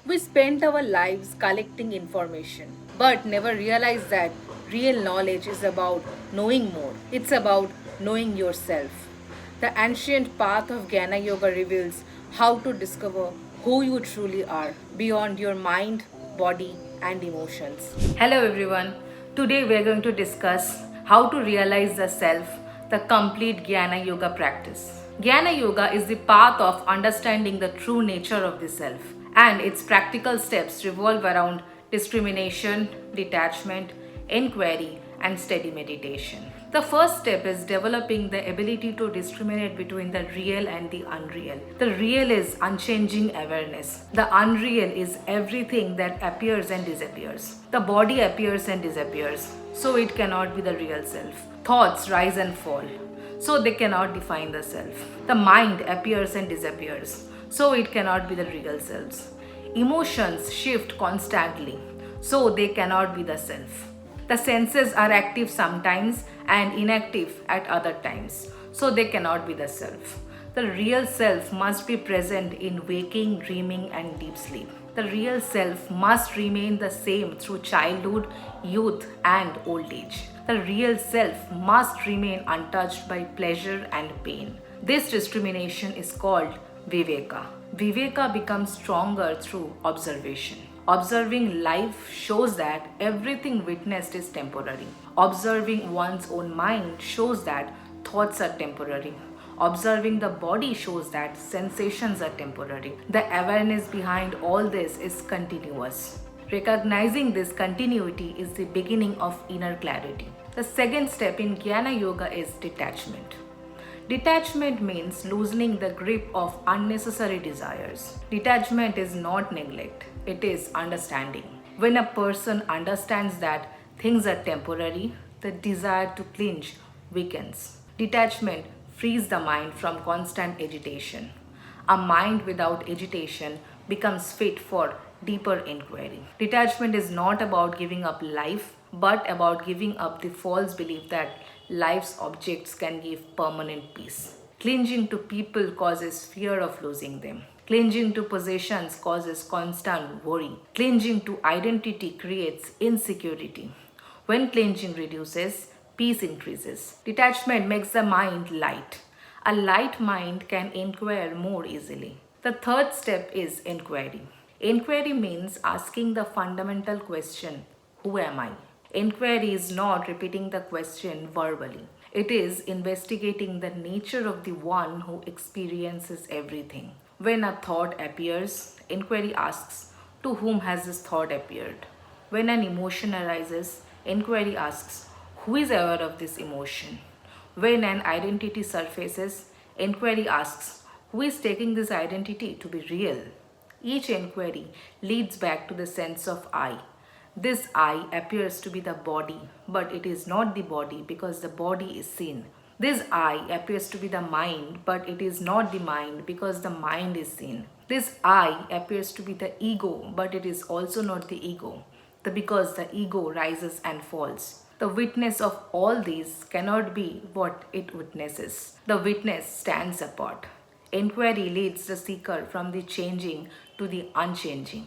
We spend our lives collecting information, but never realize that real knowledge is about knowing more. It's about knowing yourself. The ancient path of Jnana Yoga reveals how to discover who you truly are beyond your mind, body, and emotions. Hello, everyone. Today we are going to discuss how to realize the self, the complete Jnana Yoga practice. Jnana Yoga is the path of understanding the true nature of the self, and its practical steps revolve around discrimination, detachment, inquiry, and steady meditation. The first step is developing the ability to discriminate between the real and the unreal. The real is unchanging awareness. The unreal is everything that appears and disappears. The body appears and disappears, so it cannot be the real self. Thoughts rise and fall, so they cannot define the self. The mind appears and disappears, so it cannot be the real selves. Emotions shift constantly, so they cannot be the self. The senses are active sometimes and inactive at other times, so they cannot be the self. The real self must be present in waking, dreaming, and deep sleep. The real self must remain the same through childhood, youth, and old age. The real self must remain untouched by pleasure and pain. This discrimination is called Viveka. Viveka becomes stronger through observation. Observing life shows that everything witnessed is temporary. Observing one's own mind shows that thoughts are temporary. Observing the body shows that sensations are temporary. The awareness behind all this is continuous. Recognizing this continuity is the beginning of inner clarity. The second step in Jnana Yoga is detachment. Detachment means loosening the grip of unnecessary desires. Detachment is not neglect, it is understanding. When a person understands that things are temporary, the desire to cling weakens. Detachment frees the mind from constant agitation. A mind without agitation becomes fit for deeper inquiry. Detachment is not about giving up life, but about giving up the false belief that life's objects can give permanent peace. Clinging to people causes fear of losing them. Clinging to possessions causes constant worry. Clinging to identity creates insecurity. When clinging reduces, peace increases. Detachment makes the mind light. A light mind can inquire more easily. The third step is inquiry. Inquiry means asking the fundamental question, who am I? Inquiry is not repeating the question verbally. It is investigating the nature of the one who experiences everything. When a thought appears, inquiry asks, to whom has this thought appeared? When an emotion arises, inquiry asks, who is aware of this emotion? When an identity surfaces, inquiry asks, who is taking this identity to be real? Each inquiry leads back to the sense of I. This I appears to be the body, but it is not the body because the body is seen. This I appears to be the mind, but it is not the mind because the mind is seen. This I appears to be the ego, but it is also not the ego, because the ego rises and falls. The witness of all these cannot be what it witnesses. The witness stands apart. Inquiry leads the seeker from the changing to the unchanging.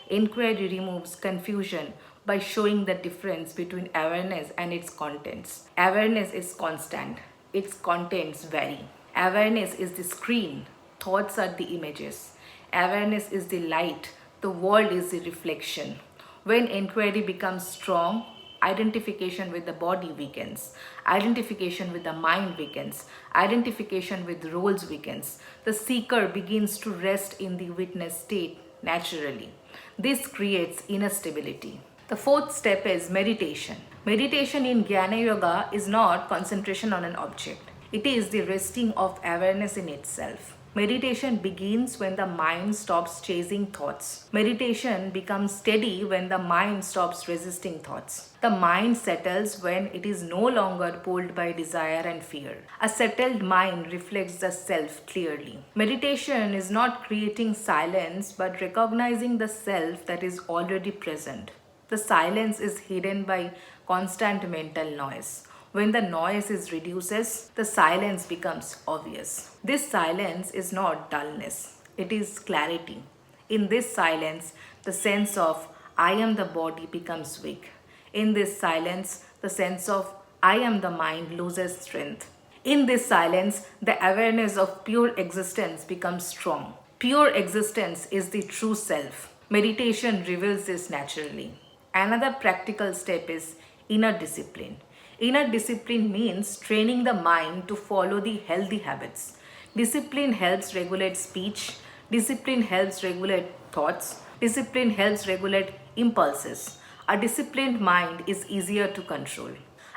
Inquiry removes confusion by showing the difference between awareness and its contents. Awareness is constant, its contents vary. Awareness is the screen, thoughts are the images. Awareness is the light, the world is the reflection. When inquiry becomes strong, identification with the body weakens, identification with the mind weakens, identification with roles weakens. The seeker begins to rest in the witness state naturally. This creates inner stability. The fourth step is meditation. Meditation in Jnana Yoga is not concentration on an object. It is the resting of awareness in itself. Meditation begins when the mind stops chasing thoughts. Meditation becomes steady when the mind stops resisting thoughts. The mind settles when it is no longer pulled by desire and fear. A settled mind reflects the self clearly. Meditation is not creating silence but recognizing the self that is already present. The silence is hidden by constant mental noise. When the noise is reduces, the silence becomes obvious. This silence is not dullness, it is clarity. In this silence, the sense of I am the body becomes weak. In this silence, the sense of I am the mind loses strength. In this silence, the awareness of pure existence becomes strong. Pure existence is the true self. Meditation reveals this naturally. Another practical step is inner discipline. Inner discipline means training the mind to follow the healthy habits. Discipline helps regulate speech. Discipline helps regulate thoughts. Discipline helps regulate impulses. A disciplined mind is easier to control.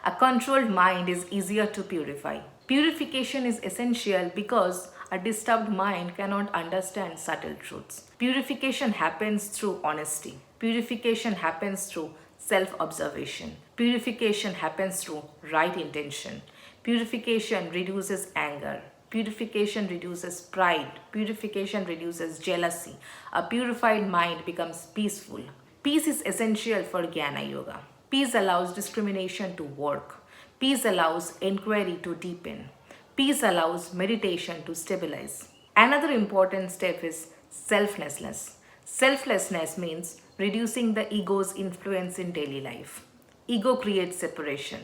A controlled mind is easier to purify. Purification is essential because a disturbed mind cannot understand subtle truths. Purification happens through honesty. Purification happens through self observation. Purification happens through right intention. Purification reduces anger. Purification reduces pride. Purification reduces jealousy. A purified mind becomes peaceful. Peace is essential for Jnana Yoga. Peace allows discrimination to work. Peace allows inquiry to deepen. Peace allows meditation to stabilize. Another important step is selflessness. Selflessness means reducing the ego's influence in daily life. Ego creates separation.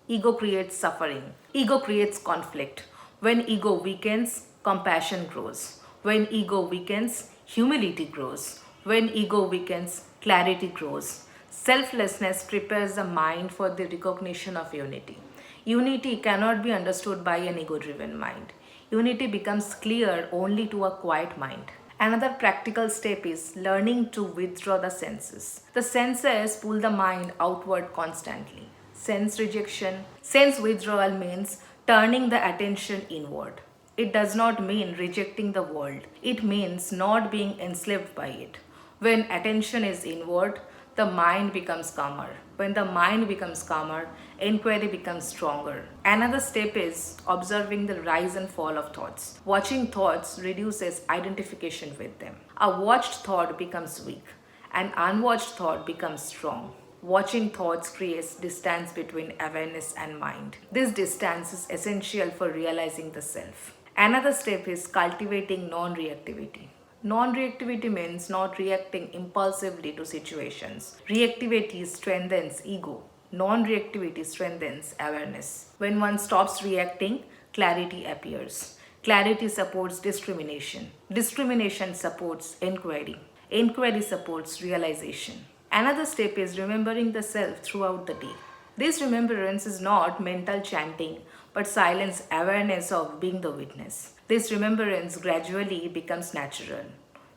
Ego creates suffering. Ego creates conflict. When ego weakens, compassion grows. When ego weakens, humility grows. When ego weakens, clarity grows. Selflessness prepares the mind for the recognition of unity. Unity cannot be understood by an ego driven mind. Unity becomes clear only to a quiet mind. Another practical step is learning to withdraw the senses. The senses pull the mind outward constantly. Sense withdrawal means turning the attention inward. It does not mean rejecting the world, it means not being enslaved by it. When attention is inward, the mind becomes calmer. When the mind becomes calmer, inquiry becomes stronger. Another step is observing the rise and fall of thoughts. Watching thoughts reduces identification with them. A watched thought becomes weak. An unwatched thought becomes strong. Watching thoughts creates distance between awareness and mind. This distance is essential for realizing the self. Another step is cultivating non reactivity. Non reactivity means not reacting impulsively to situations. Reactivity strengthens ego. Non reactivity strengthens awareness. When one stops reacting, clarity appears. Clarity supports discrimination. Discrimination supports inquiry. Inquiry supports realization. Another step is remembering the self throughout the day. This remembrance is not mental chanting, but silence awareness of being the witness. This remembrance gradually becomes natural.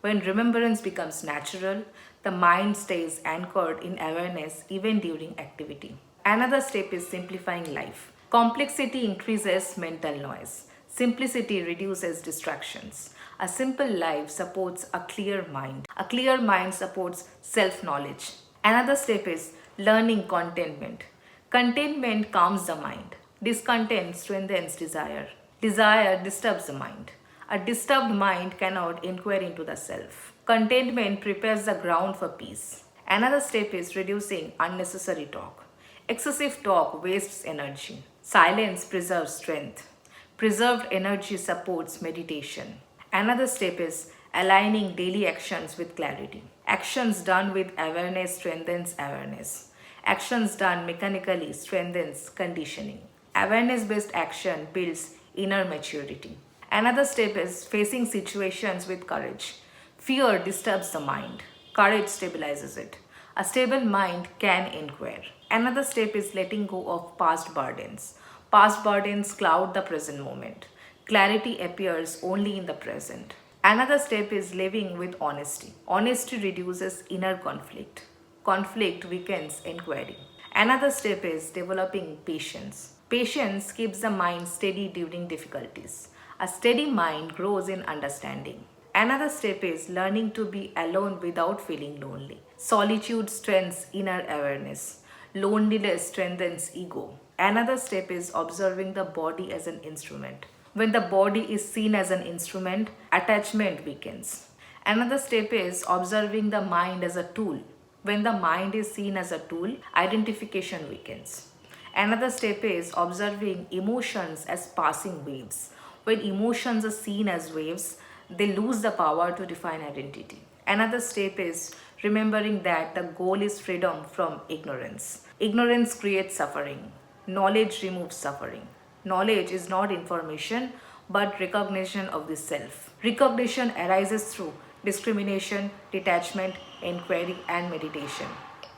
When remembrance becomes natural, the mind stays anchored in awareness even during activity. Another step is simplifying life. Complexity increases mental noise. Simplicity reduces distractions. A simple life supports a clear mind. A clear mind supports self knowledge. Another step is learning contentment. Contentment calms the mind. Discontent strengthens desire. Desire disturbs the mind. A disturbed mind cannot inquire into the self. Contentment prepares the ground for peace. Another step is reducing unnecessary talk. Excessive talk wastes energy. Silence preserves strength. Preserved energy supports meditation. Another step is aligning daily actions with clarity. Actions done with awareness strengthens awareness. Actions done mechanically strengthens conditioning. Awareness-based action builds inner maturity. Another step is facing situations with courage. Fear disturbs the mind. Courage stabilizes it. A stable mind can inquire. Another step is letting go of past burdens. Past burdens cloud the present moment. Clarity appears only in the present. Another step is living with honesty. Honesty reduces inner conflict. Conflict weakens inquiry. Another step is developing patience. Patience keeps the mind steady during difficulties. A steady mind grows in understanding. Another step is learning to be alone without feeling lonely. Solitude strengthens inner awareness. Loneliness strengthens ego. Another step is observing the body as an instrument. When the body is seen as an instrument, attachment weakens. Another step is observing the mind as a tool. When the mind is seen as a tool, identification weakens. Another step is observing emotions as passing waves. When emotions are seen as waves, they lose the power to define identity. Another step is remembering that the goal is freedom from ignorance. Ignorance creates suffering. Knowledge removes suffering. Knowledge is not information but recognition of the self. Recognition arises through discrimination, detachment, inquiry, and meditation.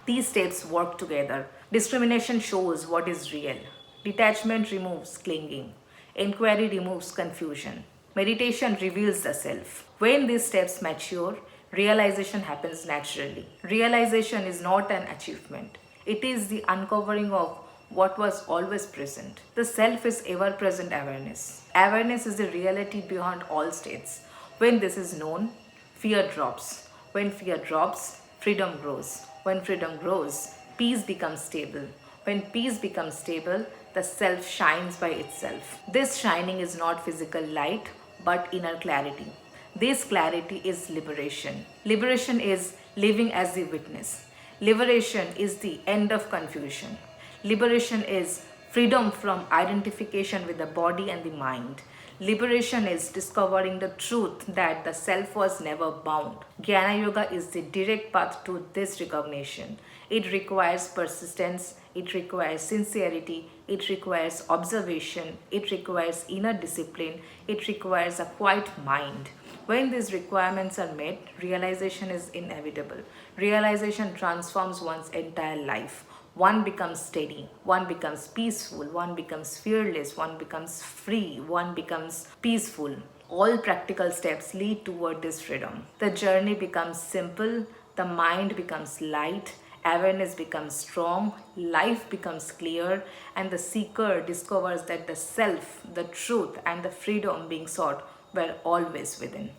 These steps work together. Discrimination shows what is real. Detachment removes clinging. Inquiry removes confusion. Meditation reveals the self. When these steps mature, realization happens naturally. Realization is not an achievement, it is the uncovering of what was always present. The self is ever present awareness. Awareness is the reality beyond all states. When this is known, fear drops. When fear drops, freedom grows. When freedom grows, peace becomes stable. When peace becomes stable, the self shines by itself. This shining is not physical light, but inner clarity. This clarity is liberation. Liberation is living as the witness. Liberation is the end of confusion. Liberation is freedom from identification with the body and the mind. Liberation is discovering the truth that the self was never bound. Jnana Yoga is the direct path to this recognition. It requires persistence, it requires sincerity, it requires observation, it requires inner discipline, it requires a quiet mind. When these requirements are met, realization is inevitable. Realization transforms one's entire life. One becomes steady, one becomes peaceful, one becomes fearless, one becomes free, one becomes peaceful. All practical steps lead toward this freedom. The journey becomes simple, the mind becomes light, awareness becomes strong, life becomes clear, and the seeker discovers that the self, the truth, and the freedom being sought were always within.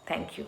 Thank you.